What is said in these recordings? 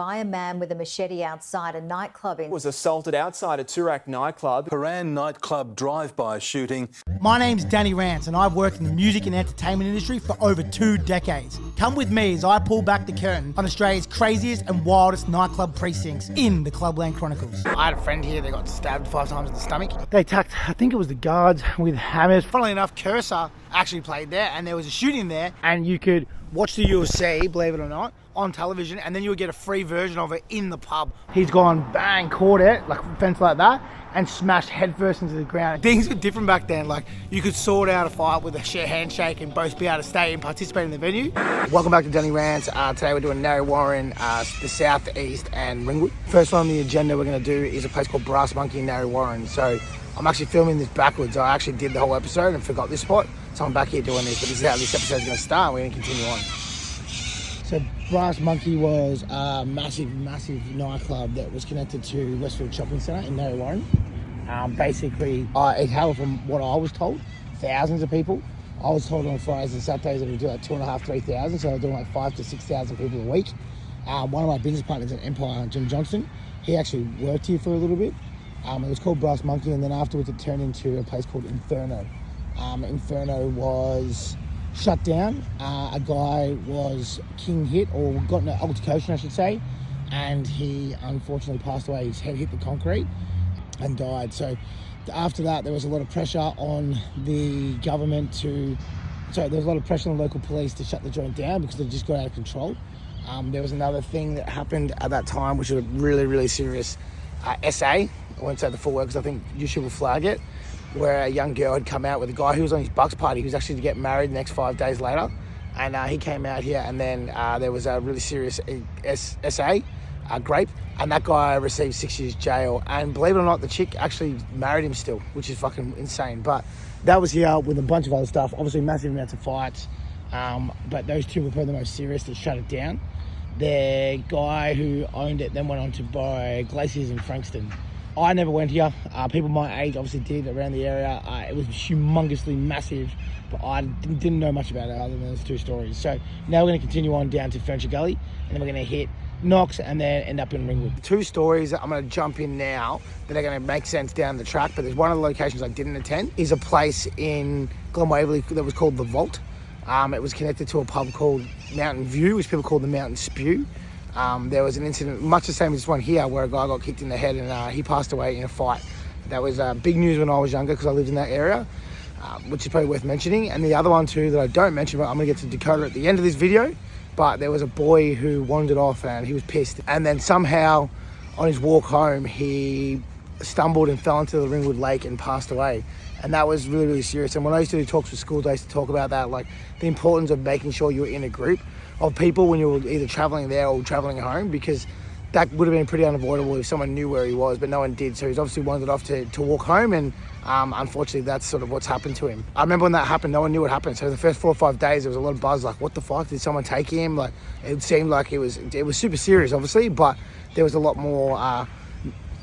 by a man with a machete outside a nightclub Was assaulted outside a Toorak nightclub. Paran nightclub drive-by shooting. My name's Danny Rants and I've worked in the music and entertainment industry for over 2 decades. Come with me as I pull back the curtain on Australia's craziest and wildest nightclub precincts in the Clubland Chronicles. I had a friend here that got stabbed 5 times in the stomach. They attacked, I think it was the guards with hammers. Funnily enough, Cursor actually played there and there was a shooting there and you could watch the UFC, believe it or not, on television, and then you would get a free version of it in the pub. He's gone bang, caught it, like a fence like that, and smashed headfirst into the ground. Things were different back then. Like, you could sort out a fight with a handshake and both be able to stay and participate in the venue. Welcome back to Danny Rants. Today we're doing Narre Warren, the South, East, and Ringwood. First one on the agenda we're going to do is a place called Brass Monkey in Narre Warren. So I'm actually filming this backwards. I actually did the whole episode and forgot this spot. So I'm back here doing this, but this is how this episode is going to start. We're going to continue on. So Brass Monkey was a massive nightclub that was connected to Westfield Shopping Centre in Narre Warren. Basically, it held, from what I was told, thousands of people. I was told on Fridays and Saturdays it would do like 2,500 to 3,000, so I was doing like 5,000 to 6,000 people a week. One of my business partners at Empire, Jim Johnston, he actually worked here for a little bit. It was called Brass Monkey, and then afterwards it turned into a place called Inferno. Inferno was shut down. A guy was king hit, or got in an altercation I should say, and he unfortunately passed away. His head hit the concrete and died. So after that there was a lot of pressure on the government there was a lot of pressure on the local police to shut the joint down because it just got out of control. There was another thing that happened at that time which was a really serious SA. I won't say the full word because I think YouTube will flag it, where a young girl had come out with a guy who was on his Bucks party. He was actually to get married the next 5 days later. And he came out here, and then there was a really serious SA, grape, and that guy received 6 years jail. And believe it or not, the chick actually married him still, which is fucking insane. But that was here with a bunch of other stuff, obviously massive amounts of fights. But those two were probably the most serious that shut it down. The guy who owned it then went on to buy Glaciers in Frankston. I never went here. People my age obviously did around the area. It was humongously massive, but I didn't know much about it other than those 2 stories. So now we're going to continue on down to Furniture Gully, and then we're going to hit Knox and then end up in Ringwood. The 2 stories that I'm going to jump in now that are going to make sense down the track, but there's one of the locations I didn't attend, is a place in Glen, Waverley that was called The Vault. It was connected to a pub called Mountain View, which people call the Mountain Spew. There was an incident much the same as this one here where a guy got kicked in the head and he passed away in a fight. That was big news when I was younger because I lived in that area, which is probably worth mentioning. And the other one too that I don't mention, but I'm going to get to Dakota at the end of this video, but there was a boy who wandered off and he was pissed, and then somehow on his walk home he stumbled and fell into the Ringwood Lake and passed away. And that was really serious. And when I used to do talks with schools, I used to talk about that, like the importance of making sure you're in a group of people when you were either traveling there or traveling home, because that would have been pretty unavoidable if someone knew where he was, but no one did. So he's obviously wandered off to walk home, and unfortunately that's sort of what's happened to him. I remember when that happened, no one knew what happened. So the first 4 or 5 days there was a lot of buzz, like what the fuck, did someone take him? Like it seemed like it was super serious obviously, but there was a lot more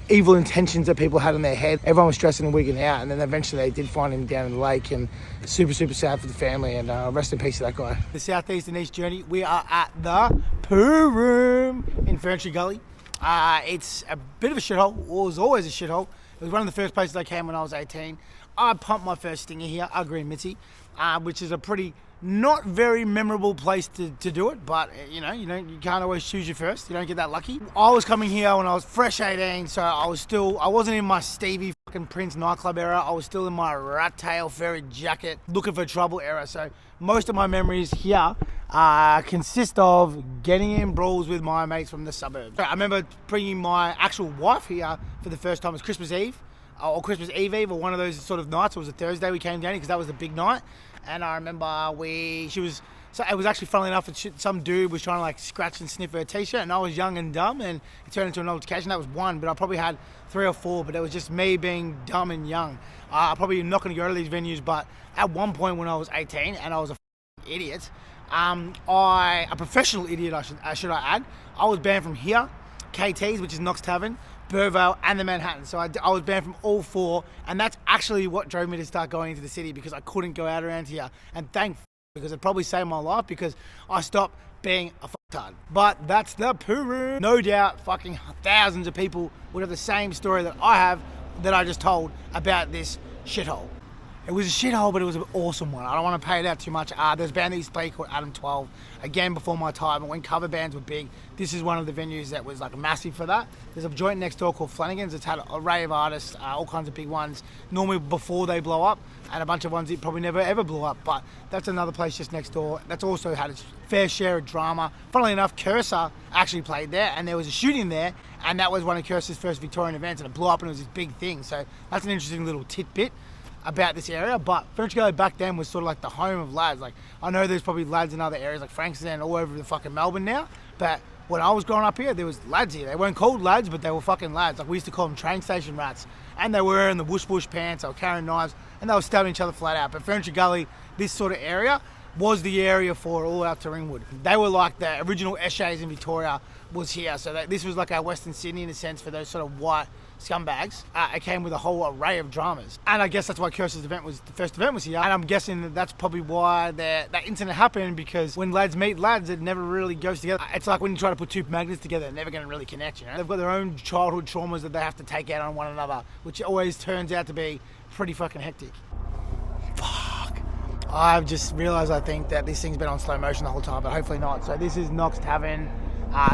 evil intentions that people had in their head. Everyone was stressing and wigging out, and then eventually they did find him down in the lake, and super sad for the family, and rest in peace to that guy. The South East and East journey, we are at the Poo Room in Furniture Gully. It's a bit of a shithole, it was always a shithole. It was one of the first places I came when I was 18. I pumped my first stinger here, Ugly and Mitzi, which is a pretty not very memorable place to do it, but you can't always choose your first. You don't get that lucky. I was coming here when I was fresh 18, so I wasn't in my Stevie fucking Prince nightclub era. I was still in my rat tail fairy jacket looking for trouble era. So most of my memories here consist of getting in brawls with my mates from the suburbs. I remember bringing my actual wife here for the first time. It was Christmas Eve or Christmas Eve, or one of those sort of nights. It was a Thursday we came down here because that was the big night. And I remember it was actually, funnily enough, some dude was trying to like scratch and sniff her t-shirt, and I was young and dumb, and it turned into an altercation. That was one, but I probably had 3 or 4, but it was just me being dumb and young. I'm probably not going to go to these venues, but at one point when I was 18 and I was a idiot, a professional idiot should I add, I was banned from here, KT's, which is Knox Tavern, Burvale and the Manhattan. So I was banned from all 4, and that's actually what drove me to start going into the city, because I couldn't go out around here. And because it probably saved my life, because I stopped being a ton. But that's the poo room. No doubt fucking thousands of people would have the same story that I have, that I just told about this shithole. It was a shithole, but it was an awesome one. I don't want to pay it out too much. There's a band that used to play called Adam 12, again before my time, and when cover bands were big, this is one of the venues that was like massive for that. There's a joint next door called Flanagan's. It's had an array of artists, all kinds of big ones, normally before they blow up, and a bunch of ones that probably never ever blew up, but that's another place just next door. That's also had its fair share of drama. Funnily enough, Cursor actually played there, and there was a shooting there, and that was one of Cursor's first Victorian events, and it blew up, and it was this big thing. So that's an interesting little tidbit about this area. But French Gully back then was sort of like the home of lads. Like, I know there's probably lads in other areas like Frankston all over the fucking Melbourne now, but when I was growing up here, there was lads here. They weren't called lads, but they were fucking lads. Like, we used to call them train station rats, and they were wearing the whoosh pants, they were carrying knives, and they were stabbing each other flat out. But French Gully, this sort of area, was the area for all out to Ringwood. They were like the original Eshays in Victoria was here. So this was like our Western Sydney in a sense for those sort of white scumbags. It came with a whole array of dramas. And I guess that's why Curse's event was, the first event was here. And I'm guessing that that's probably why that incident happened, because when lads meet lads, it never really goes together. It's like when you try to put two magnets together, they're never going to really connect, you know? They've got their own childhood traumas that they have to take out on one another, which always turns out to be pretty fucking hectic. I've just realised, I think, that this thing's been on slow motion the whole time, but hopefully not. So this is Knox Tavern.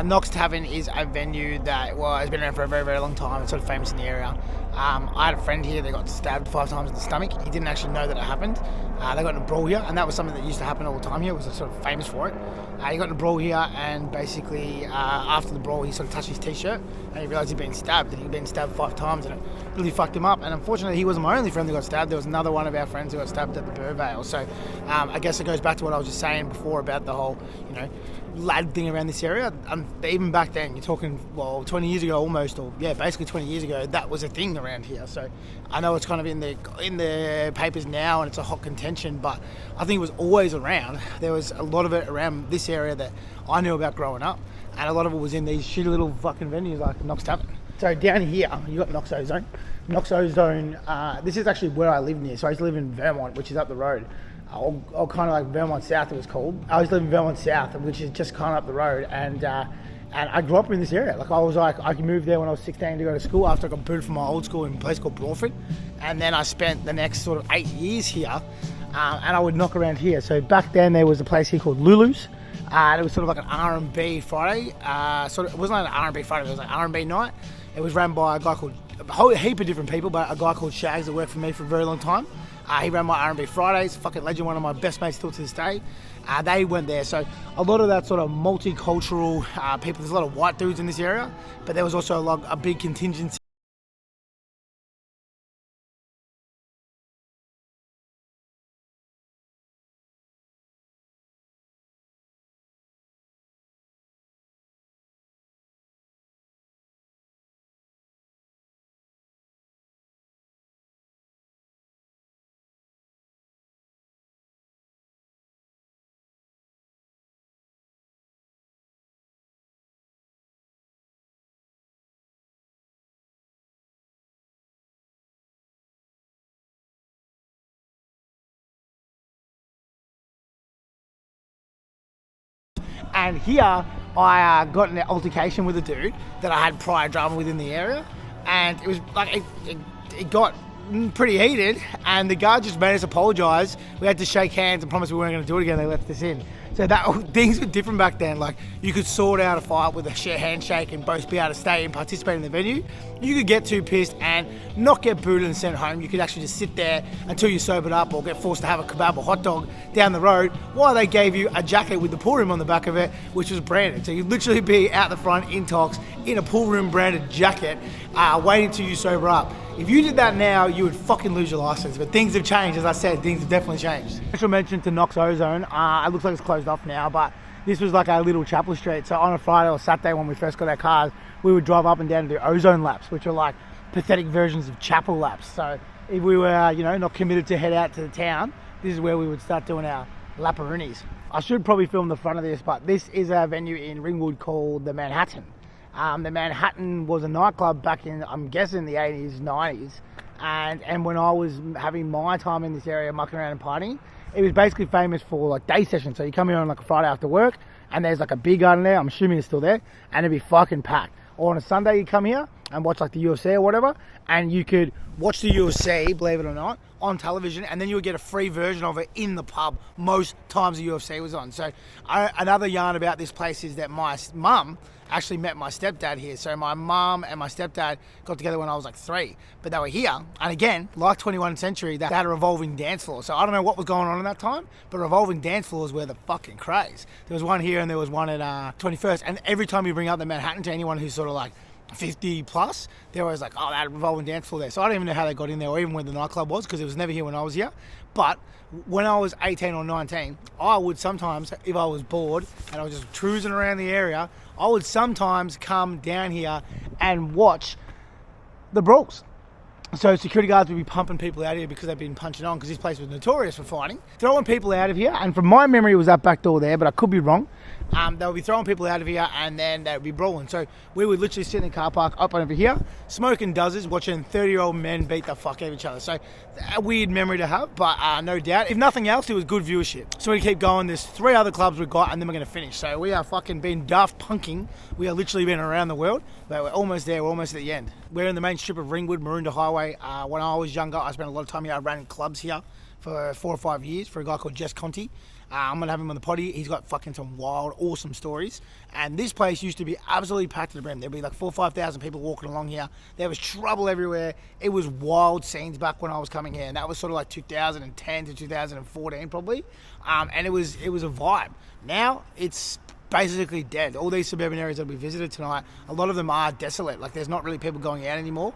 Knox Tavern is a venue that, well, has been around for a very, very long time. It's sort of famous in the area. I had a friend here that got stabbed 5 times in the stomach. He didn't actually know that it happened. They got in a brawl here, and that was something that used to happen all the time here. It was sort of famous for it. He got in a brawl here, and basically after the brawl, he sort of touched his t-shirt, and he realised he'd been stabbed, and he'd been stabbed 5 times, and it really fucked him up. And unfortunately, he wasn't my only friend that got stabbed. There was another one of our friends who got stabbed at the Burvale. So I guess it goes back to what I was just saying before about the whole, you know, lad thing around this area. Even back then, you're talking, well, 20 years ago almost, or yeah, basically 20 years ago, that was a thing around here. So I know it's kind of in the papers now, and it's a hot contention, but I think it was always around. There was a lot of it around this area that I knew about growing up, and a lot of it was in these shitty little fucking venues like Knox Tavern. So down here, you got Knox Ozone. Knox Ozone, this is actually where I live near. So I used to live in Vermont, which is up the road. Or kind of like Vermont South it was called. I used to live in Vermont South, which is just kind of up the road, and I grew up in this area. Like, I moved there when I was 16 to go to school after I got booted from my old school in a place called Broadford, and then I spent the next sort of 8 years here, and I would knock around here. So back then there was a place here called Lulu's, and it was sort of like an R&B Friday. It wasn't like an R&B Friday, it was like R&B night. It was run by a guy called, a whole heap of different people, but a guy called Shags that worked for me for a very long time. He ran my R&B Fridays, fucking legend, one of my best mates still to this day. They went there, so a lot of that sort of multicultural people. There's a lot of white dudes in this area, but there was also a big contingency. And here, I got in an altercation with a dude that I had prior drama with in the area, and it was like it got pretty heated, and the guard just made us apologise. We had to shake hands and promise we weren't going to do it again. They left us in. So things were different back then. Like, you could sort out a fight with a handshake and both be able to stay and participate in the venue. You could get too pissed and not get booted and sent home. You could actually just sit there until you sobered up, or get forced to have a kebab or hot dog down the road, while they gave you a jacket with the pool room on the back of it, which was branded. So you'd literally be out the front in Tox in a pool room branded jacket, waiting till you sober up. If you did that now, you would fucking lose your license. But things have changed, as I said, things have definitely changed. Special mention to Knox Ozone. It looks like it's closed off now, but this was like our little chapel street. So on a Friday or Saturday when we first got our cars, we would drive up and down and do ozone laps, which are like pathetic versions of chapel laps. So if we were, not committed to head out to the town, this is where we would start doing our laparoonies. I should probably film the front of this, but this is a venue in Ringwood called the Manhattan. The Manhattan was a nightclub back in, I'm guessing, the 80s, 90s. And when I was having my time in this area, mucking around and partying, it was basically famous for like day sessions. So you come here on like a Friday after work, and there's like a beer garden there. I'm assuming it's still there, and it'd be fucking packed. Or on a Sunday, you come here and watch like the UFC or whatever, and you could watch the UFC, believe it or not, on television, and then you would get a free version of it in the pub most times the UFC was on. So another yarn about this place is that my mum actually met my stepdad here. So my mum and my stepdad got together when I was like 3, but they were here. And again, like 21st Century, they had a revolving dance floor. So I don't know what was going on in that time, but revolving dance floors were the fucking craze. There was one here and there was one at 21st. And every time you bring up the Manhattan to anyone who's sort of like 50 plus, they're always like, oh, that revolving dance floor there. So I don't even know how they got in there or even where the nightclub was, because it was never here when I was here. But when I was 18 or 19, I would sometimes, if I was bored and I was just cruising around the area, I would sometimes come down here and watch the brawls. So security guards would be pumping people out here because they've been punching on, because this place was notorious for fighting, throwing people out of here. And from my memory, it was that back door there, but I could be wrong. They would be throwing people out of here and then they would be brawling. So we would literally sit in the car park up over here, smoking dozzers, watching 30-year-old men beat the fuck out of each other. So a weird memory to have, but no doubt. If nothing else, it was good viewership. So we keep going. There's 3 other clubs we've got and then we're going to finish. So we are fucking been daft punking. We are literally been around the world, but we're almost there. We're almost at the end. We're in the main strip of Ringwood, Maroondah Highway. When I was younger, I spent a lot of time here. I ran clubs here for 4 or 5 years for a guy called Jess Conti. I'm going to have him on the potty. He's got fucking some wild, awesome stories. And this place used to be absolutely packed to the brim. There'd be like 4,000 or 5,000 people walking along here. There was trouble everywhere. It was wild scenes back when I was coming here. And that was sort of like 2010 to 2014 probably. And it was a vibe. Now it's basically dead. All these suburban areas that we visited tonight, a lot of them are desolate. Like there's not really people going out anymore,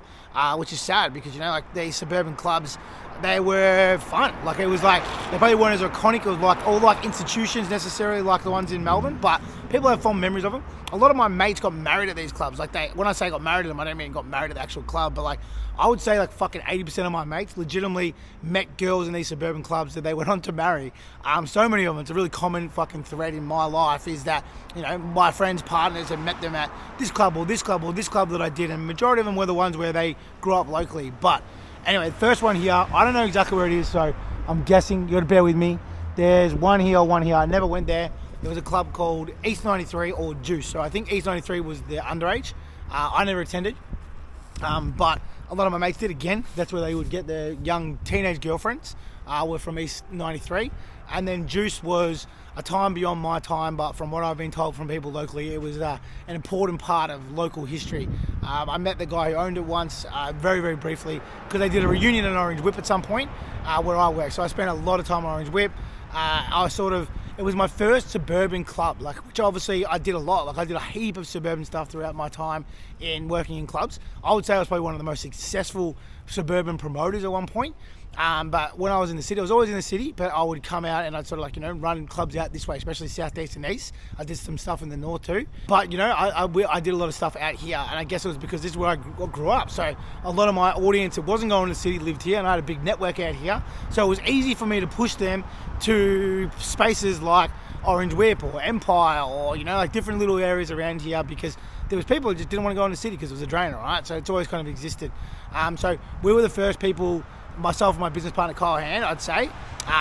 which is sad because, you know, like these suburban clubs, they were fun. Like it was like, they probably weren't as iconic as like all like institutions necessarily like the ones in Melbourne, but people have fond memories of them. A lot of my mates got married at these clubs. Like when I say got married to them, I don't mean got married at the actual club, but like I would say like fucking 80% of my mates legitimately met girls in these suburban clubs that they went on to marry. So many of them, it's a really common fucking thread in my life is that, you know, my friends' partners have met them at this club or this club or this club that I did, and the majority of them were the ones where they grew up locally. But anyway, the first one here, I don't know exactly where it is, so I'm guessing, you gotta bear with me. There's one here, I never went there. There was a club called East 93 or Juice. So I think East 93 was the underage. I never attended, but a lot of my mates did. Again, that's where they would get their young teenage girlfriends, were from East 93. And then Juice was a time beyond my time, but from what I've been told from people locally, it was an important part of local history. I met the guy who owned it once, very, very briefly, because they did a reunion in Orange Whip at some point where I worked. So I spent a lot of time on Orange Whip. It was my first suburban club, like, which obviously I did a lot. Like I did a heap of suburban stuff throughout my time in working in clubs. I would say I was probably one of the most successful suburban promoters at one point. But when I was in the city, I was always in the city, but I would come out and I'd sort of like, you know, run clubs out this way, especially south, east and east. I did some stuff in the north too. But, you know, I did a lot of stuff out here, and I guess it was because this is where I grew up. So a lot of my audience that wasn't going to the city lived here, and I had a big network out here. So it was easy for me to push them to spaces like Orange Whip or Empire or, you know, like different little areas around here, because there was people who just didn't want to go in the city because it was a drainer, right? So it's always kind of existed. So we were the first people, myself and my business partner Kyle Hand, I'd say.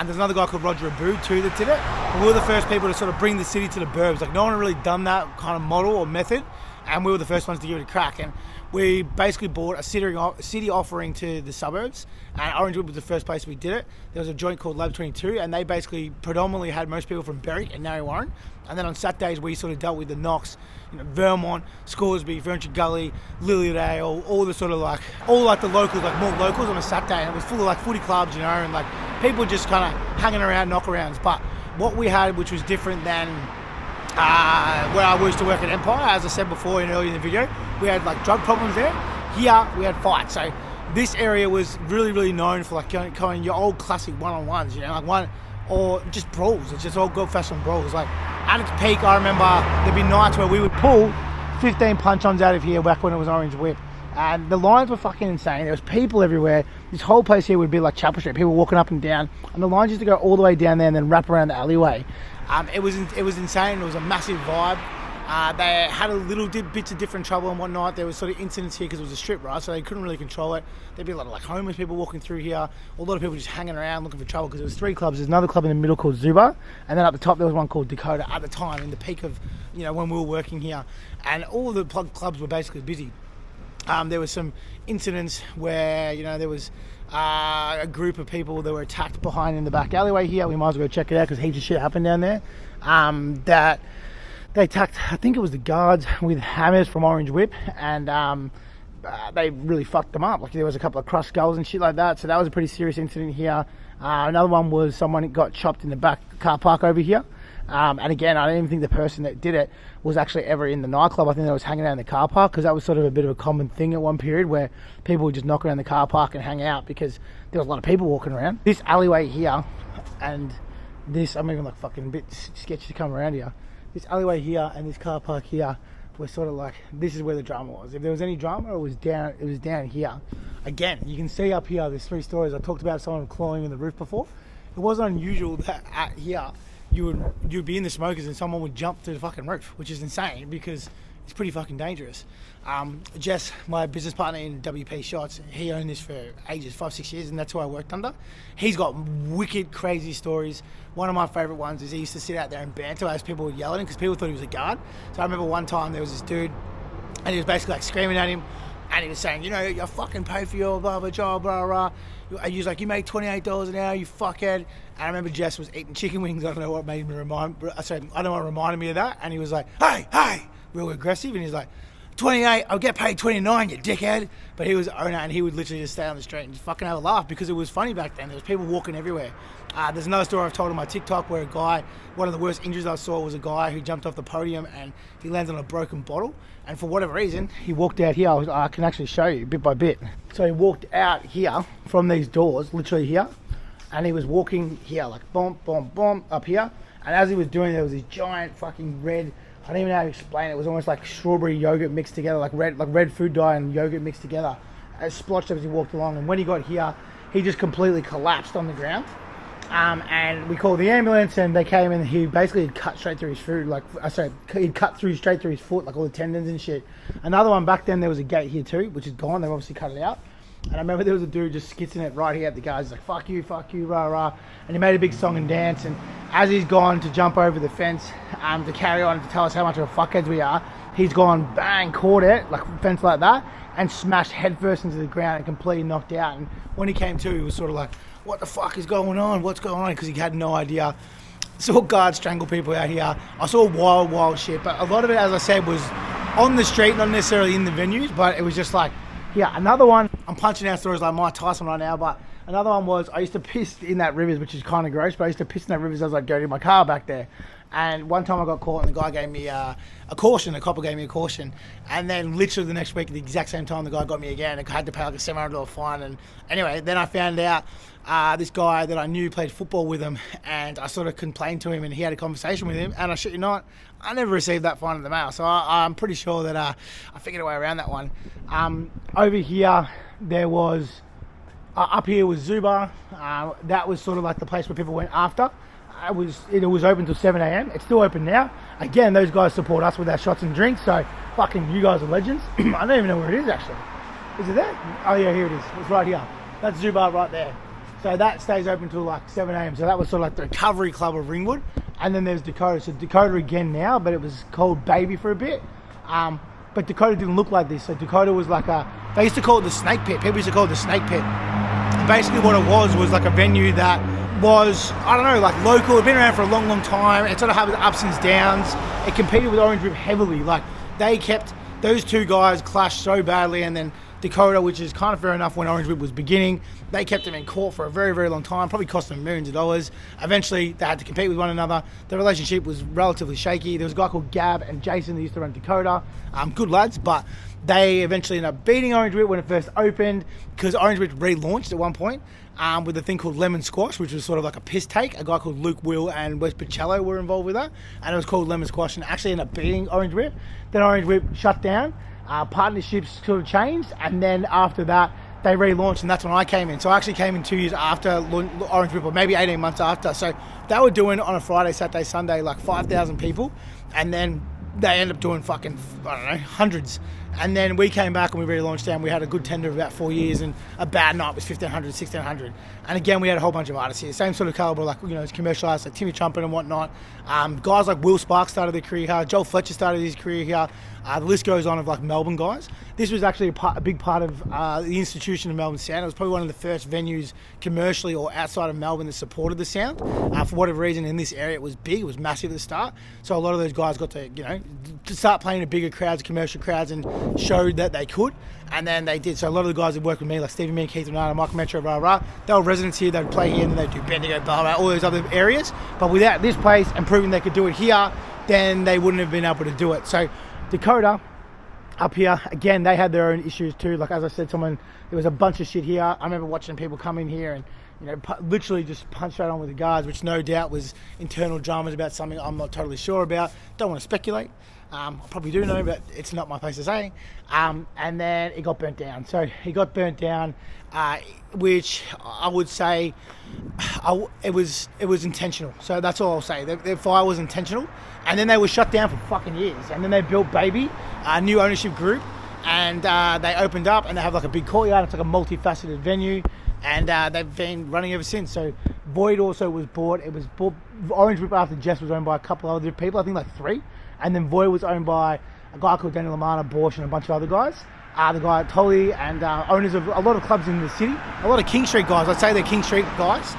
There's another guy called Roger Abboud too that did it. And we were the first people to sort of bring the city to the burbs. Like no one had really done that kind of model or method, and we were the first ones to give it a crack. And we basically bought a city offering to the suburbs, and Orange Whip was the first place we did it. There was a joint called Lab 22, and they basically predominantly had most people from Berwick and Narre Warren. And then on Saturdays we sort of dealt with the Knox, you know, Vermont, Scoresby, Furniture Gully, Lilydale, all the sort of like, all like the locals, like more locals on a Saturday, and it was full of like footy clubs, you know, and like people just kind of hanging around, knockarounds. But what we had, which was different than where I used to work at Empire, as I said before earlier in the video, we had like drug problems there. Here we had fights. So this area was really, really known for like kind of your old classic one-on-ones, you know, like one, or just brawls. It's just all good-fashioned brawls. Like at its peak, I remember there'd be nights where we would pull 15 punch-ons out of here back when it was Orange Whip. And the lines were fucking insane. There was people everywhere. This whole place here would be like Chapel Street, people walking up and down. And the lines used to go all the way down there and then wrap around the alleyway. It was insane. It was a massive vibe. They had a little bits of different trouble and whatnot. There was sort of incidents here because it was a strip, right? So they couldn't really control it. There'd be a lot of like homeless people walking through here. A lot of people just hanging around looking for trouble because there was 3 clubs. There's another club in the middle called Zubba, and then at the top there was one called Dakota at the time in the peak of, when we were working here. And all the clubs were basically busy. There was some incidents where, there was a group of people that were attacked behind in the back alleyway here. We might as well go check it out because heaps of shit happened down there. That they attacked, I think it was the guards with hammers from Orange Whip, and they really fucked them up. Like there was a couple of crushed skulls and shit like that. So that was a pretty serious incident here. Another one was someone got chopped in the back car park over here. And again, I don't even think the person that did it was actually ever in the nightclub. I think they was hanging out in the car park because that was sort of a bit of a common thing at one period where people would just knock around the car park and hang out because there was a lot of people walking around. This alleyway here and this, I'm even like fucking a bit sketchy to come around here. This alleyway here and this car park here were sort of like, this is where the drama was. If there was any drama, it was down here. Again, you can see up here, there's 3 stories. I talked about someone clawing in the roof before. It wasn't unusual that at here, you'd be in the smokers and someone would jump through the fucking roof, which is insane because it's pretty fucking dangerous. Jess, my business partner in WP Shots, he owned this for ages, 5-6 years, and that's who I worked under. He's got wicked, crazy stories. One of my favourite ones is he used to sit out there and banter as people were yelling because people thought he was a guard. So I remember one time there was this dude and he was basically like screaming at him and he was saying, you fucking pay for your blah, blah, blah, blah, blah. And he was like, you make $28 an hour, you fuckhead. And I remember Jess was eating chicken wings. I don't know what made me I don't know what reminded me of that. And he was like, hey, real aggressive. And he's like, 28, I'll get paid 29, you dickhead. But he was an owner and he would literally just stay on the street and just fucking have a laugh because it was funny back then. There was people walking everywhere. There's another story I've told on my TikTok where one of the worst injuries I saw was a guy who jumped off the podium and he landed on a broken bottle. And for whatever reason, he walked out here. I can actually show you bit by bit. So he walked out here from these doors, literally here. And he was walking here, like boom, boom, boom, up here. And as he was doing, there was this giant fucking red, I don't even know how to explain it. It was almost like strawberry yogurt mixed together, like red food dye and yogurt mixed together. It splotched as he walked along. And when he got here, he just completely collapsed on the ground. And we called the ambulance and they came and he basically had cut straight through his food. He'd cut straight through his foot, like all the tendons and shit. Another one back then, there was a gate here too, which is gone. They've obviously cut it out. And I remember there was a dude just skitzing it right here at the guys. He's like, fuck you, rah, rah. And he made a big song and dance. And as he's gone to jump over the fence to carry on to tell us how much of a fuckheads we are, he's gone bang, caught it, like a fence like that, and smashed headfirst into the ground and completely knocked out. And when he came to, he was sort of like, what the fuck is going on? What's going on? Because he had no idea. Saw guards strangle people out here. I saw wild shit. But a lot of it, as I said, was on the street, not necessarily in the venues, but it was just like, yeah, another one, I'm punching out stories like Mike Tyson right now, but another one was I used to piss in that rivers, which is kind of gross, but I used to piss in that rivers as I go to my car back there. And one time I got caught and the guy gave me a caution, a copper gave me a caution. And then literally the next week at the exact same time, the guy got me again. I had to pay like a $700 fine. And anyway, then I found out this guy that I knew played football with him, and I sort of complained to him and he had a conversation with him, and I shit you not, I never received that fine in the mail. So I'm pretty sure that I figured a way around that one. Over here, there was, up here was Zubba. That was sort of like the place where people went after. It was open till 7 a.m. It's still open now. Again, those guys support us with our shots and drinks, so fucking you guys are legends. I don't even know where it is actually. Is it there? Oh yeah, here it is. It's right here. That's Zubba right there. So that stays open till like 7 a.m. So that was sort of like the recovery club of Ringwood. And then there's Dakota. So Dakota again now, but it was called Baby for a bit. But Dakota didn't look like this. So Dakota was like they used to call it the snake pit. People used to call it the snake pit. And basically what it was like a venue that was, I don't know, like local. It'd been around for a long time. It sort of had ups and downs. It competed with Orange Whip heavily. Like they kept, those two guys clashed so badly, and then Dakota, which is kind of fair enough when Orange Whip was beginning, they kept them in court for a very long time, probably cost them millions of dollars. Eventually they had to compete with one another. The relationship was relatively shaky. There was a guy called Gab and Jason that used to run Dakota, good lads, but they eventually ended up beating Orange Whip when it first opened, because Orange Whip relaunched at one point with a thing called Lemon Squash, which was sort of like a piss take. A guy called Luke Will and Wes Pacello were involved with that, and it was called Lemon Squash, and actually ended up beating Orange Whip. Then Orange Whip shut down. Partnerships sort of changed, and then after that they relaunched, and that's when I came in. So I actually came in 2 years after Orange Whip, or maybe 18 months after. So they were doing on a Friday, Saturday, Sunday like 5,000 people, and then they end up doing fucking, I don't know, hundreds. And then we came back and we relaunched down. We had a good tender of about 4 years, and a bad night was 1,500, 1,600. And again, we had a whole bunch of artists here. Same sort of caliber, like, you know, it's commercial artists like Timmy Trumpet and whatnot. Guys like Will Sparks started their career here. Joel Fletcher started his career here. The list goes on of like Melbourne guys. This was actually a big part of the institution of Melbourne sound. It was probably one of the first venues commercially or outside of Melbourne that supported the sound. For whatever reason, in this area, it was big. It was massive at the start. So a lot of those guys got to, you know, to start playing to bigger crowds, commercial crowds, and showed that they could. And then they did. So a lot of the guys that worked with me, like Stevie Me, Keith Renata, Michael Metro, they were residents here. They'd play here, and then they'd do Bendigo, blah, blah, all those other areas. But without this place and proving they could do it here, then they wouldn't have been able to do it. So Dakota, up here, again, they had their own issues too. Like, as I said, there was a bunch of shit here. I remember watching people come in here and, you know, literally just punch straight on with the guards, which no doubt was internal dramas about something I'm not totally sure about. Don't want to speculate. I probably do know, but it's not my place to say. And then it got burnt down. So it got burnt down, which I would say it was intentional. So that's all I'll say. The fire was intentional. And then they were shut down for fucking years. And then they built Baby, a new ownership group, and they opened up, and they have like a big courtyard. It's like a multifaceted venue, and they've been running ever since. So Void also was bought. It was bought. Orange Rip after Jess was owned by a couple other people. I think like 3. And then Void was owned by a guy called Daniel Lamana, Borsch, and a bunch of other guys. The guy Tolly, and owners of a lot of clubs in the city. A lot of King Street guys. I'd say they're King Street guys.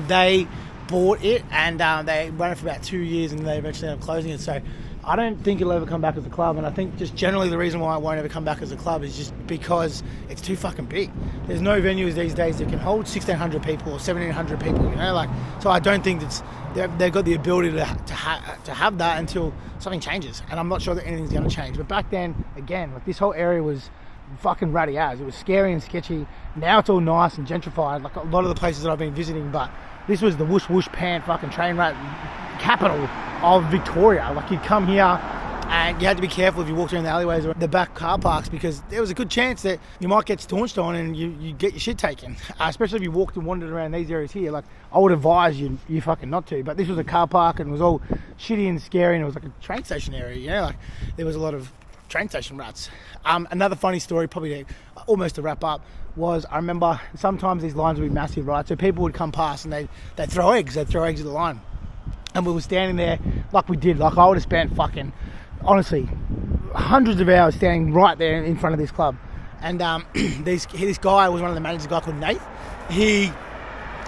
They bought it, and they ran it for about 2 years, and they eventually ended up closing it. So I don't think it'll ever come back as a club, and I think just generally the reason why it won't ever come back as a club is just because it's too fucking big. There's no venues these days that can hold 1,600 people or 1,700 people, you know, like, so I don't think they've got the ability to have that until something changes, and I'm not sure that anything's going to change. But back then, again, like, this whole area was fucking ratty as. It was scary and sketchy. Now it's all nice and gentrified, like a lot of the places that I've been visiting, but this was the whoosh whoosh pan fucking train rat capital of Victoria. Like, you'd come here and you had to be careful if you walked around the alleyways or the back car parks, because there was a good chance that you might get staunched on and you get your shit taken, especially if you walked and wandered around these areas here. Like, I would advise you fucking not to, but this was a car park and it was all shitty and scary, and it was like a train station area, you know, like there was a lot of train station rats. Another funny story, probably almost to wrap up, was I remember sometimes these lines would be massive, right? So people would come past and they'd throw eggs at the line. And we were standing there like we did. Like, I would have spent fucking, honestly, hundreds of hours standing right there in front of this club. And this guy was one of the managers, a guy called Nate. He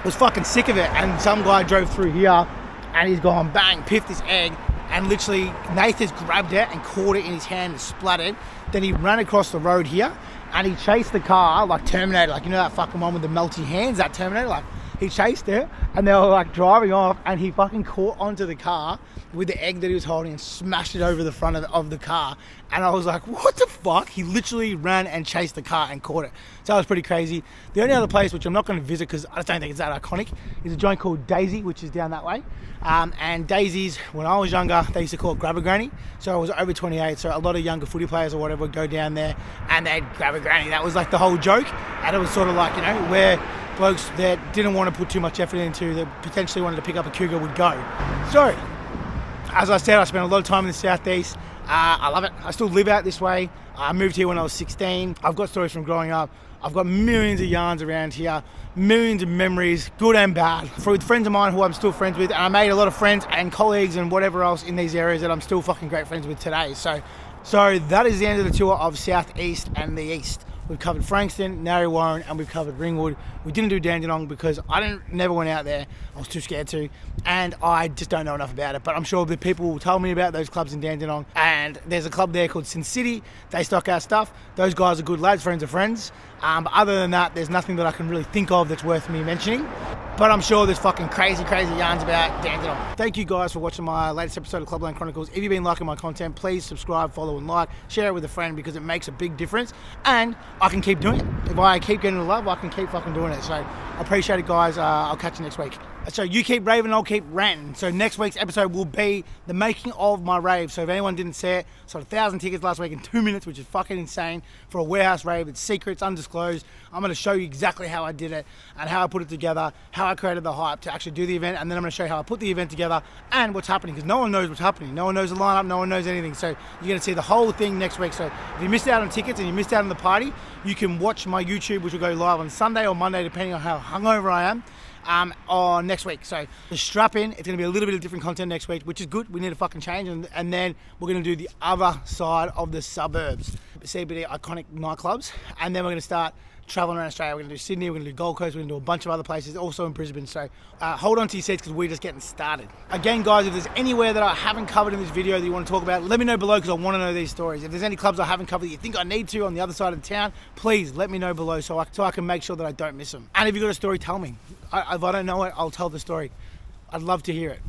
was fucking sick of it. And some guy drove through here and he's gone, bang, piffed this egg. And literally, Nate has grabbed it and caught it in his hand and splattered. Then he ran across the road here and he chased the car like Terminator. Like, you know that fucking one with the melty hands, that Terminator? Like, he chased it and they were like driving off, and he fucking caught onto the car with the egg that he was holding and smashed it over the front of the car. And I was like, what the fuck? He literally ran and chased the car and caught it. So that was pretty crazy. The only other place, which I'm not going to visit because I just don't think it's that iconic, is a joint called Daisy, which is down that way. And Daisy's, when I was younger, they used to call it Grab a Granny. So I was over 28, so a lot of younger footy players or whatever would go down there and they'd grab a granny. That was like the whole joke. And it was sort of like, you know, where blokes that didn't want to put too much effort into, that potentially wanted to pick up a cougar, would go. So, as I said, I spent a lot of time in the southeast. I love it. I still live out this way. I moved here when I was 16. I've got stories from growing up. I've got millions of yarns around here, millions of memories, good and bad, with friends of mine who I'm still friends with. And I made a lot of friends and colleagues and whatever else in these areas that I'm still fucking great friends with today. So that is the end of the tour of South East and the East. We've covered Frankston, Narre Warren, and we've covered Ringwood. We didn't do Dandenong because I never went out there. I was too scared to, and I just don't know enough about it. But I'm sure the people will tell me about those clubs in Dandenong. And there's a club there called Sin City. They stock our stuff. Those guys are good lads, friends of friends. But other than that, there's nothing that I can really think of that's worth me mentioning. But I'm sure there's fucking crazy yarns about Dandenong. Thank you guys for watching my latest episode of Clubland Chronicles. If you've been liking my content, please subscribe, follow and like. Share it with a friend because it makes a big difference. And I can keep doing it. If I keep getting the love, I can keep fucking doing it. So I appreciate it, guys. I'll catch you next week. So you keep raving, I'll keep ranting. So next week's episode will be the making of my rave. So if anyone didn't see it, sold 1,000 tickets last week in 2 minutes, which is fucking insane for a warehouse rave. It's secret, it's undisclosed. I'm going to show you exactly how I did it and how I put it together, how I created the hype to actually do the event, and then I'm going to show you how I put the event together and what's happening, because no one knows what's happening. No one knows the lineup, no one knows anything. So you're going to see the whole thing next week. So if you missed out on tickets and you missed out on the party, you can watch my YouTube, which will go live on Sunday or Monday, depending on how hungover I am. On next week. So just strap in. It's going to be a little bit of different content next week, which is good. We need to fucking change. And then we're going to do the other side of the suburbs, CBD iconic nightclubs. And then we're going to start traveling around Australia. We're going to do Sydney, we're going to do Gold Coast, we're going to do a bunch of other places, also in Brisbane. So hold on to your seats, because we're just getting started. Again, guys, if there's anywhere that I haven't covered in this video that you want to talk about, let me know below, because I want to know these stories. If there's any clubs I haven't covered that you think I need to on the other side of the town, please let me know below so I can make sure that I don't miss them. And if you've got a story, tell me. If I don't know it, I'll tell the story. I'd love to hear it.